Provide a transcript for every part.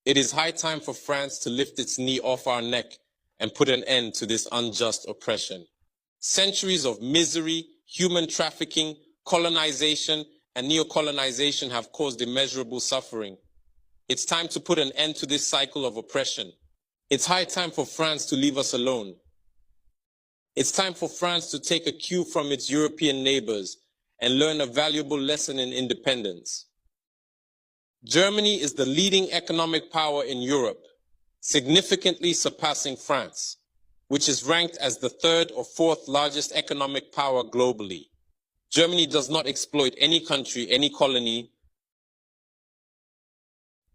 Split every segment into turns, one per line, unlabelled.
It is high time for France to lift its knee off our neck and put an end to this unjust oppression. Centuries of misery, human trafficking, colonization, and neocolonization have caused immeasurable suffering. It's time to put an end to this cycle of oppression. It's high time for France to leave us alone. It's time for France to take a cue from its European neighbors and learn a valuable lesson in independence. Germany is the leading economic power in Europe, significantly surpassing France, which is ranked as the third or fourth largest economic power globally. Germany does not exploit any country, any colony.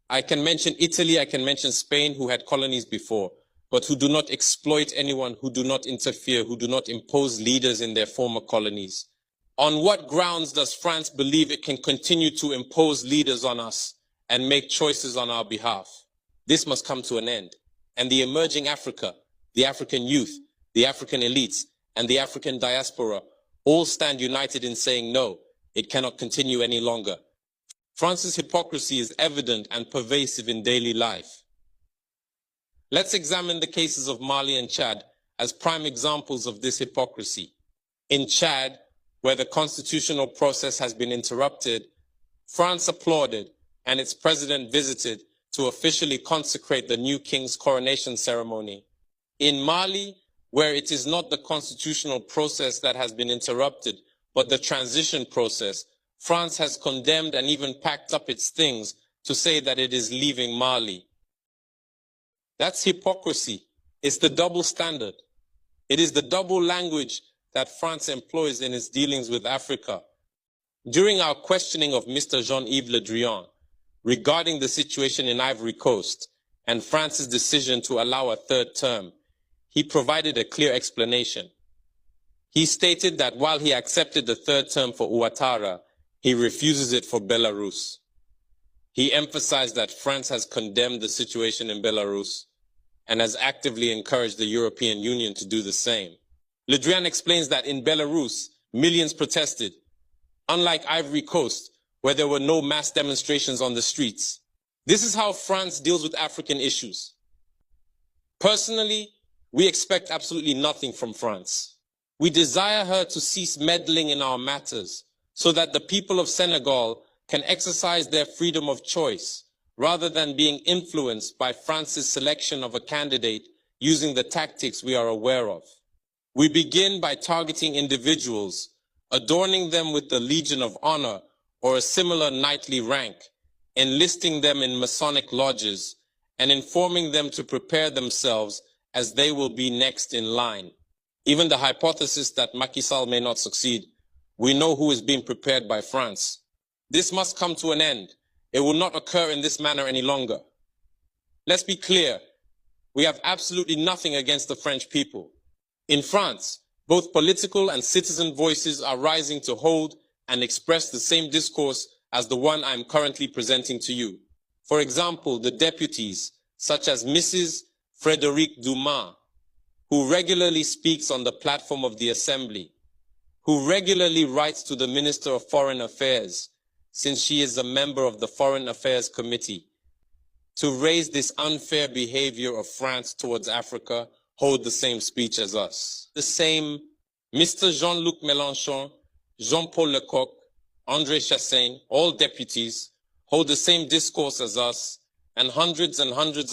I can mention Italy, I can mention Spain, who had colonies before, but who do not exploit anyone, who do not interfere, who do not impose leaders in their former colonies. On what grounds does France believe it can continue to impose leaders on us and make choices on our behalf? This must come to an end. And the emerging Africa, the African youth, the African elites, and the African diaspora all stand united in saying no, it cannot continue any longer. France's hypocrisy is evident and pervasive in daily life. Let's examine the cases of Mali and Chad as prime examples of this hypocrisy. In Chad, where the constitutional process has been interrupted, France applauded and its president visited to officially consecrate the new king's coronation ceremony. In Mali, where it is not the constitutional process that has been interrupted, but the transition process, France has condemned and even packed up its things to say that it is leaving Mali. That's hypocrisy. It's the double standard. It is the double language that France employs in its dealings with Africa. During our questioning of Mr. Jean-Yves Le Drian regarding the situation in Ivory Coast and France's decision to allow a third term, he provided a clear explanation. He stated that while he accepted the third term for Ouattara, he refuses it for Belarus. He emphasized that France has condemned the situation in Belarus and has actively encouraged the European Union to do the same. Le Drian explains that in Belarus, millions protested, unlike Ivory Coast, where there were no mass demonstrations on the streets. This is how France deals with African issues. Personally, we expect absolutely nothing from France. We desire her to cease meddling in our matters so that the people of Senegal can exercise their freedom of choice rather than being influenced by France's selection of a candidate using the tactics we are aware of. We begin by targeting individuals, adorning them with the Legion of Honor or a similar knightly rank, enlisting them in Masonic lodges, and informing them to prepare themselves as they will be next in line. Even the hypothesis that Macky Sall may not succeed, we know who is being prepared by France. This must come to an end. It will not occur in this manner any longer. Let's be clear. We have absolutely nothing against the French people. In France, both political and citizen voices are rising to hold and express the same discourse as the one I am currently presenting to you. For example, the deputies, such as Mrs. Frédérique Dumas, who regularly speaks on the platform of the Assembly, who regularly writes to the Minister of Foreign Affairs, since she is a member of the Foreign Affairs Committee, to raise this unfair behavior of France towards Africa, hold the same speech as us. The same Mr. Jean-Luc Mélenchon, Jean-Paul Lecoq, André Chassaigne, all deputies, hold the same discourse as us, and hundreds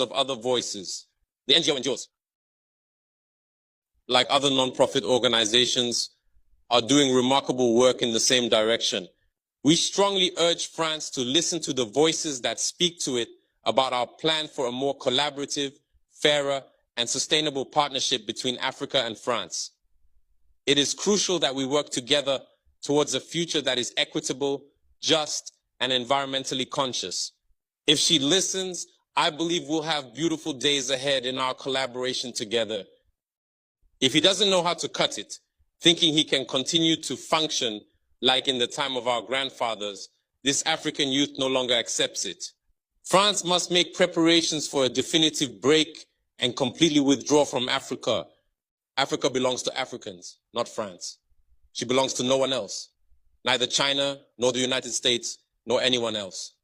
of other voices. The NGOs, like other non-profit organizations, are doing remarkable work in the same direction. We strongly urge France to listen to the voices that speak to it about our plan for a more collaborative, fairer, and sustainable partnership between Africa and France. It is crucial that we work together towards a future that is equitable, just, and environmentally conscious. If she listens, I believe we'll have beautiful days ahead in our collaboration together. If he doesn't know how to cut it, thinking he can continue to function like in the time of our grandfathers, this African youth no longer accepts it. France must make preparations for a definitive break and completely withdraw from Africa. Africa belongs to Africans, not France. She belongs to no one else, neither China, nor the United States, nor anyone else.